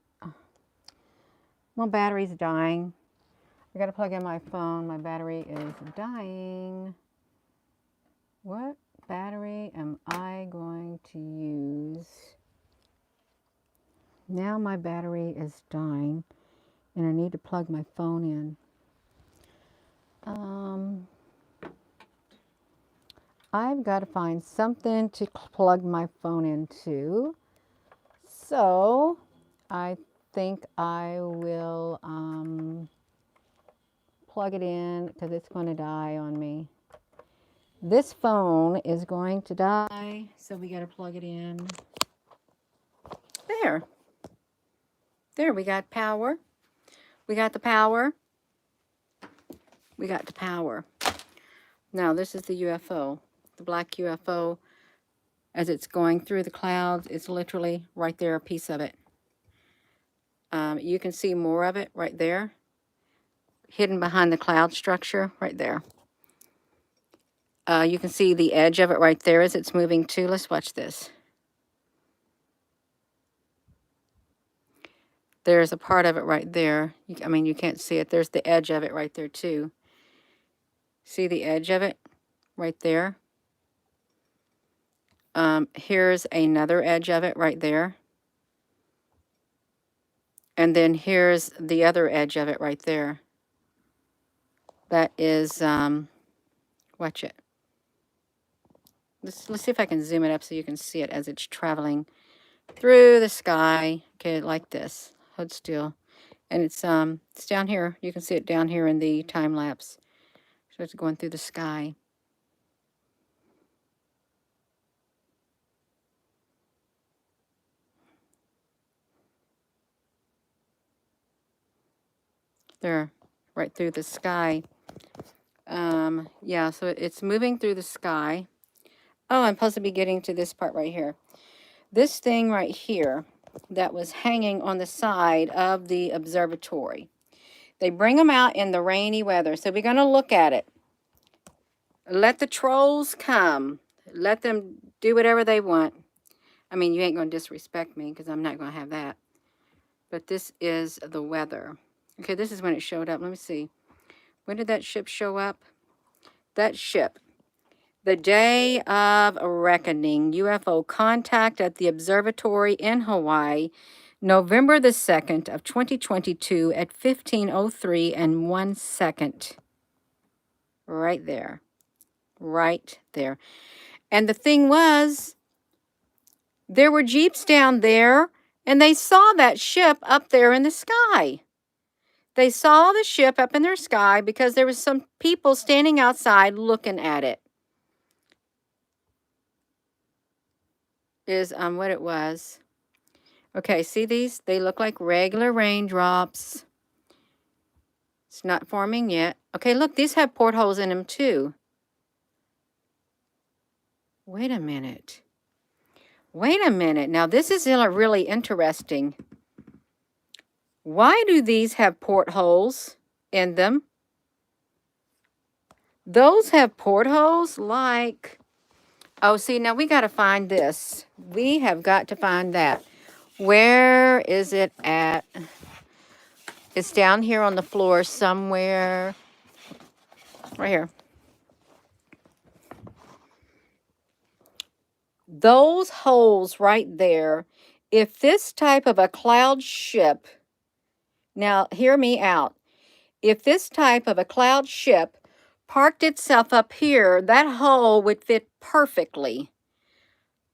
My battery's dying. I gotta plug in my phone. My battery is dying. What battery am I going to use? Now my battery is dying, and I need to plug my phone in. I've got to find something to plug my phone into. So I think I will plug it in because it's going to die on me. This phone is going to die, so we got to plug it in. There, we got power. We got the power. We got the power. Now, this is the UFO, the black UFO. As it's going through the clouds, it's literally right there, a piece of it. You can see more of it right there, hidden behind the cloud structure right there. You can see the edge of it right there as it's moving too. Let's watch this. There's a part of it right there. I mean, you can't see it. There's the edge of it right there too. See the edge of it right there? Here's another edge of it right there. And then here's the other edge of it right there. That is, watch it. Let's see if I can zoom it up so you can see it as it's traveling through the sky. Okay, like this. Hold still. And it's down here. You can see it down here in the time lapse. So it's going through the sky. There, right through the sky. Yeah, so it's moving through the sky. Oh, I'm supposed to be getting to this part right here. This thing right here that was hanging on the side of the observatory. They bring them out in the rainy weather. So we're going to look at it. Let the trolls come. Let them do whatever they want. I mean, you ain't going to disrespect me because I'm not going to have that. But this is the weather. Okay, this is when it showed up. Let me see. When did that ship show up? That ship. The day of reckoning. UFO contact at the observatory in Hawaii. November the 2nd of 2022 at 15:03 and 1 second. Right there. Right there. And the thing was, there were Jeeps down there, and they saw that ship up there in the sky. They saw the ship up in their sky because there was some people standing outside looking at it. Is what it was. Okay, see these? They look like regular raindrops. It's not forming yet. Okay, look, these have portholes in them too. Wait a minute. Wait a minute. Now, this is really interesting. Why do these have portholes in them? Those have portholes like... Oh, see, now we got to find this. We have got to find that. Where is it at? It's down here on the floor somewhere. Right here. Those holes right there, if this type of a cloud ship... Now, hear me out. If this type of a cloud ship parked itself up here, that hole would fit perfectly.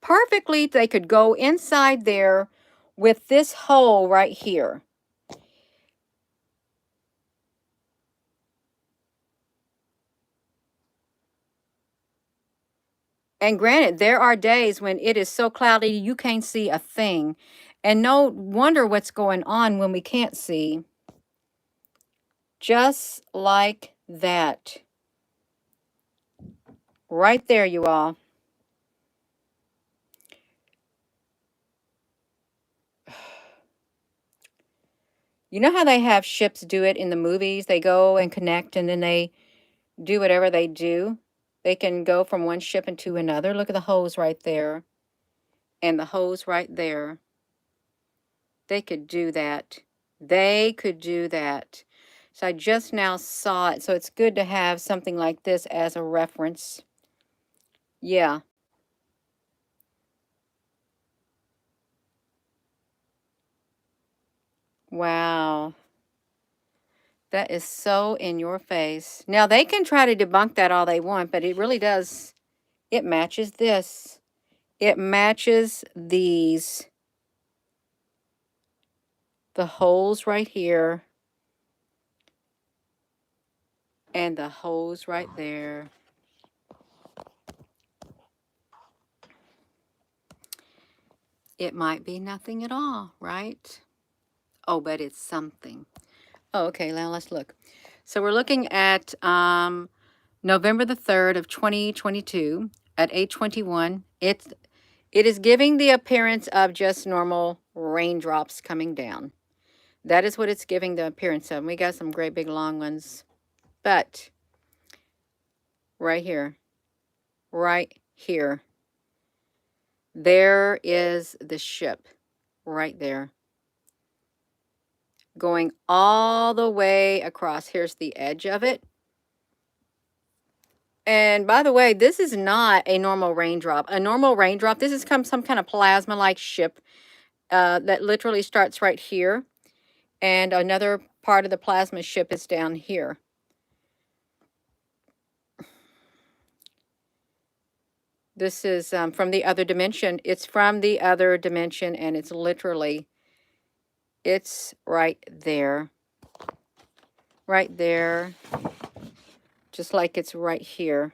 Perfectly, they could go inside there with this hole right here. And granted, there are days when it is so cloudy you can't see a thing. And no wonder what's going on when we can't see. Just like that. Right there, you all. You know how they have ships do it in the movies? They go and connect and then they do whatever they do. They can go from one ship into another. Look at the hose right there. And the hose right there. They could do that. They could do that. So I just now saw it. So it's good to have something like this as a reference. Yeah. Wow. That is so in your face. Now, they can try to debunk that all they want, but it really does. It matches this. It matches these. The holes right here. And the holes right there. It might be nothing at all, right? Oh, but it's something. Oh, okay, now let's look. So we're looking at November the 3rd of 2022 at 8:21. It is giving the appearance of just normal raindrops coming down. That is what it's giving the appearance of. We got some great big long ones. But right here, there is the ship right there. Going all the way across. Here's the edge of it. And by the way, this is not a normal raindrop. A normal raindrop, this is some kind of plasma-like ship that literally starts right here. And another part of the plasma ship is down here. This is from the other dimension. It's from the other dimension, and it's literally, it's right there. Right there. Just like it's right here.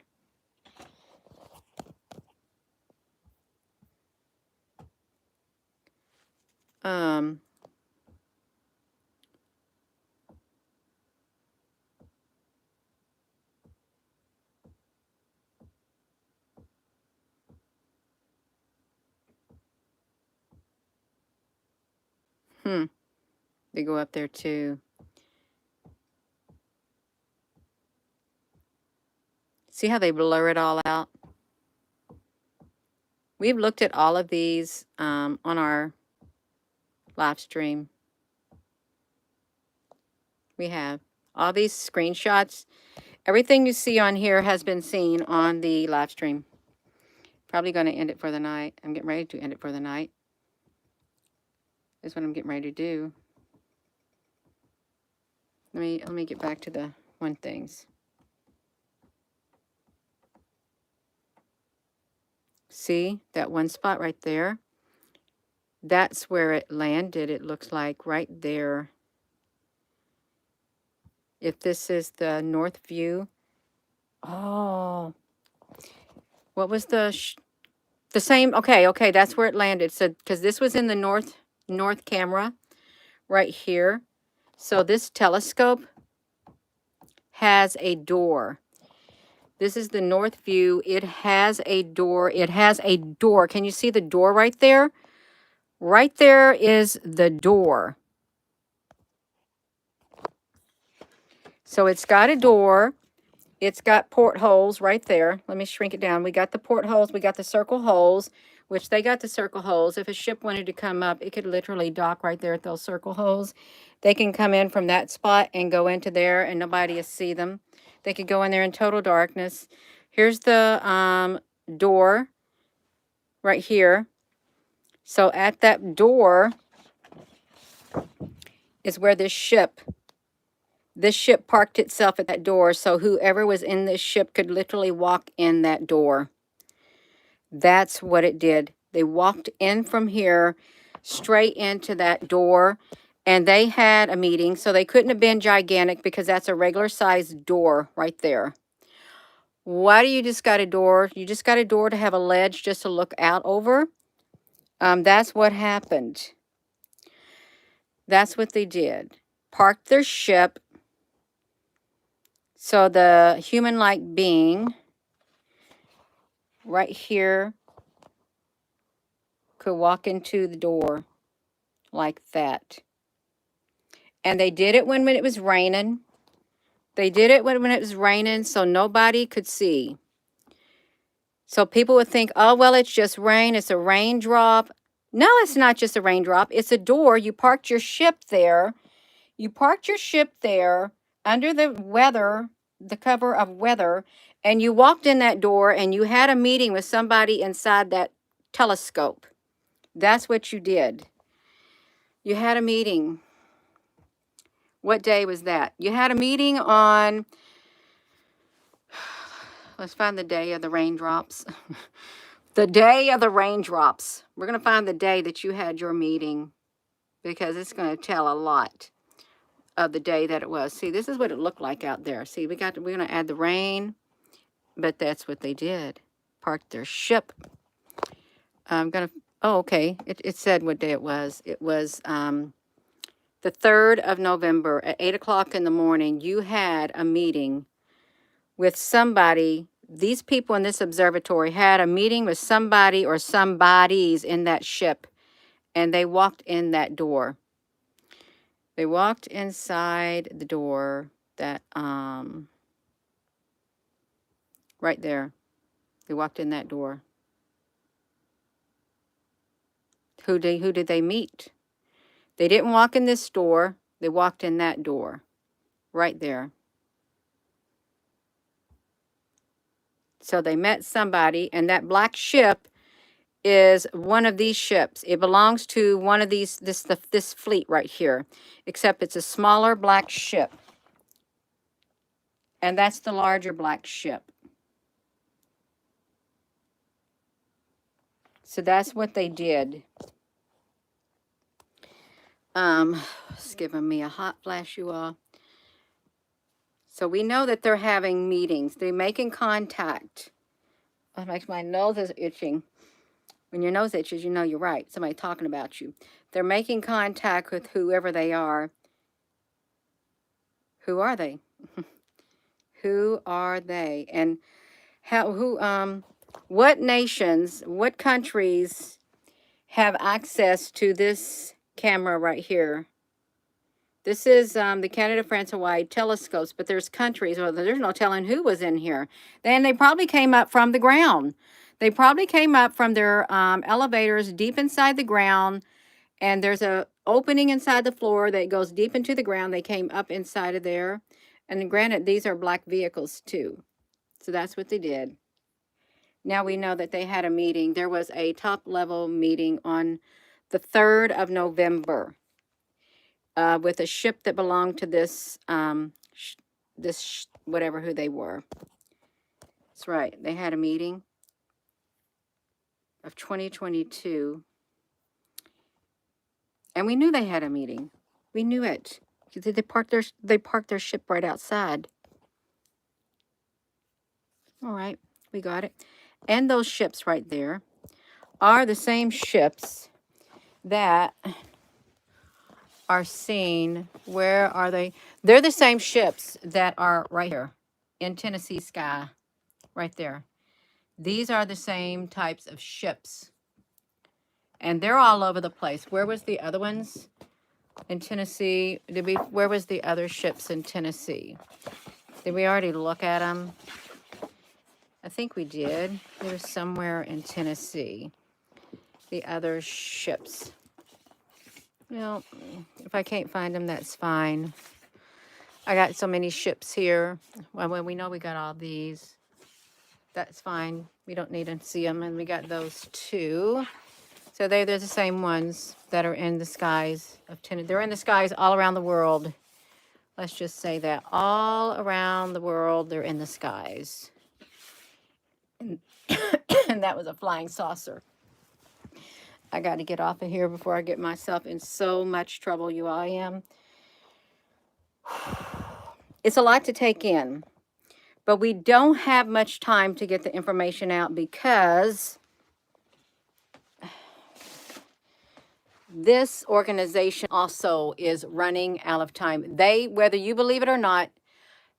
They go up there too. See how they blur it all out? We've looked at all of these on our live stream. We have all these screenshots. Everything you see on here has been seen on the live stream. Probably going to end it for the night. I'm getting ready to end it for the night. That's what I'm getting ready to do. Let me get back to the one things. See that one spot right there? That's where it landed. It looks like right there. If this is the north view. Oh, what was the same? Okay, that's where it landed. So because this was in the north camera right here. So this telescope has a door. This is the north view. It has a door. It has a door. Can you see the door right there? Right there is the door. So it's got a door. It's got portholes right there. Let me shrink it down. We got the portholes. We got the circle holes, which they got the circle holes. If a ship wanted to come up, it could literally dock right there at those circle holes. They can come in from that spot and go into there and nobody will see them. They could go in there in total darkness. Here's the door right here. So at that door is where this ship parked itself at that door. So whoever was in this ship could literally walk in that door. That's what it did. They walked in from here straight into that door. And they had a meeting, so they couldn't have been gigantic because that's a regular sized door right there. Why do you just got a door? You just got a door to have a ledge just to look out over? That's what happened. That's what they did. Parked their ship so the human-like being right here could walk into the door like that. And they did it when it was raining. They did it when it was raining so nobody could see. So people would think, oh, well, it's just rain. It's a raindrop. No, it's not just a raindrop. It's a door. You parked your ship there. You parked your ship there under the weather, the cover of weather, and you walked in that door and you had a meeting with somebody inside that telescope. That's what you did. You had a meeting. What day was that? You had a meeting on, let's find the day of the raindrops. The day of the raindrops. We're going to find the day that you had your meeting because it's going to tell a lot of the day that it was. See, this is what it looked like out there. See, we're going to add the rain, but that's what they did. Parked their ship. I'm going to, oh, okay. It said what day it was. It was the 3rd of November at 8 o'clock in the morning. You had a meeting with somebody. These people in this observatory had a meeting with somebody or somebodies in that ship, and they walked in that door. They walked inside the door that, right there. They walked in that door. Who did they meet? They didn't walk in this door. They walked in that door, right there. So they met somebody, and that black ship is one of these ships. It belongs to one of these, this fleet right here, except it's a smaller black ship. And that's the larger black ship. So that's what they did. It's giving me a hot flash, you all. So we know that they're having meetings. They're making contact. That makes my nose is itching. When your nose itches, you know you're right. Somebody talking about you. They're making contact with whoever they are. Who are they? Who are they? And what nations, what countries have access to this camera right here. This is the Canada, France, Hawaii telescopes, but there's countries. Well, there's no telling who was in here. Then they probably came up from the ground. They probably came up from their elevators deep inside the ground, and there's a opening inside the floor that goes deep into the ground. They came up inside of there. And granted, these are black vehicles too. So that's what they did. Now we know that they had a meeting. There was a top-level meeting on the 3rd of November with a ship that belonged to this, whatever who they were. That's right. They had a meeting of 2022. And we knew they had a meeting. We knew it. They parked their ship right outside. All right, we got it. And those ships right there are the same ships that are seen. Where are they? They're the same ships that are right here in Tennessee sky, right there. These are the same types of ships. And they're all over the place. Where was the other ones in Tennessee? Where was the other ships in Tennessee? Did we already look at them? I think we did. They were somewhere in Tennessee. The other ships. Well, if I can't find them, that's fine. I got so many ships here. Well, when we know we got all these, that's fine. We don't need to see them. And we got those two. So they're the same ones that are in the skies of Tennessee. They're in the skies all around the world. Let's just say that. All around the world, they're in the skies. And that was a flying saucer. I got to get off of here before I get myself in so much trouble, you all. I am. It's a lot to take in. But we don't have much time to get the information out because this organization also is running out of time. Whether you believe it or not,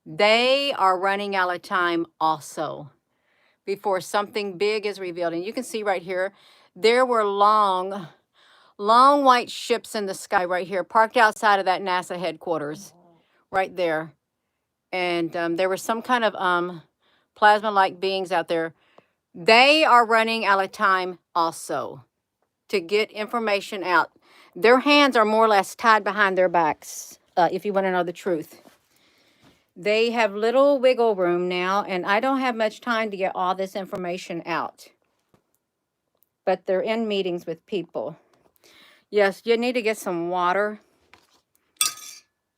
they are running out of time also before something big is revealed. And you can see right here, there were long white ships in the sky right here, parked outside of that NASA headquarters, right there. And there was some kind of plasma-like beings out there. They are running out of time also to get information out. Their hands are more or less tied behind their backs, if you want to know the truth. They have little wiggle room now, and I don't have much time to get all this information out. But they're in meetings with people. Yes, you need to get some water.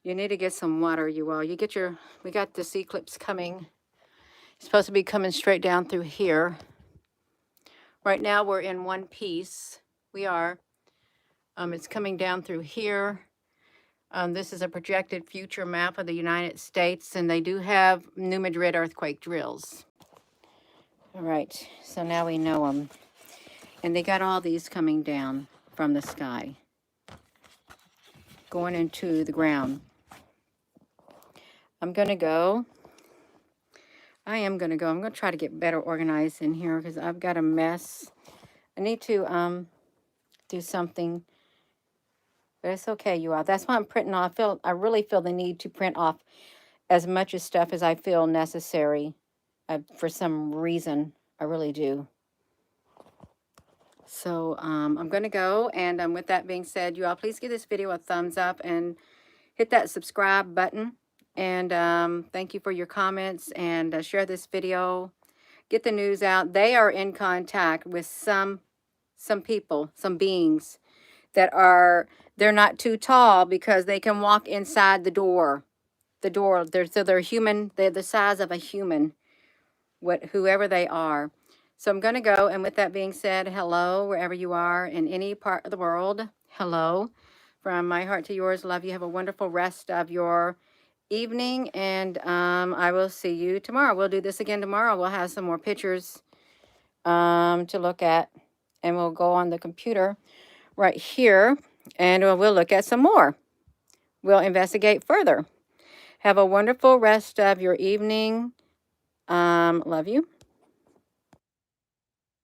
You need to get some water, you all. We got this eclipse coming. It's supposed to be coming straight down through here. Right now we're in one piece. We are. It's coming down through here. This is a projected future map of the United States, and they do have New Madrid earthquake drills. All right, so now we know them. And they got all these coming down from the sky, going into the ground. I'm going to go. I am going to go. I'm going to try to get better organized in here because I've got a mess. I need to do something. But it's okay, you all. That's why I'm printing off. I really feel the need to print off as much of stuff as I feel necessary. For some reason, I really do. So I'm going to go. And with that being said, you all, please give this video a thumbs up and hit that subscribe button. And thank you for your comments. And share this video. Get the news out. They are in contact with some people, some beings that they're not too tall because they can walk inside the door. They're human. They're the size of a human, whoever they are. So I'm going to go. And with that being said, hello, wherever you are in any part of the world. Hello. From my heart to yours, love you. Have a wonderful rest of your evening. And I will see you tomorrow. We'll do this again tomorrow. We'll have some more pictures to look at. And we'll go on the computer right here. And we'll look at some more. We'll investigate further. Have a wonderful rest of your evening. Love you.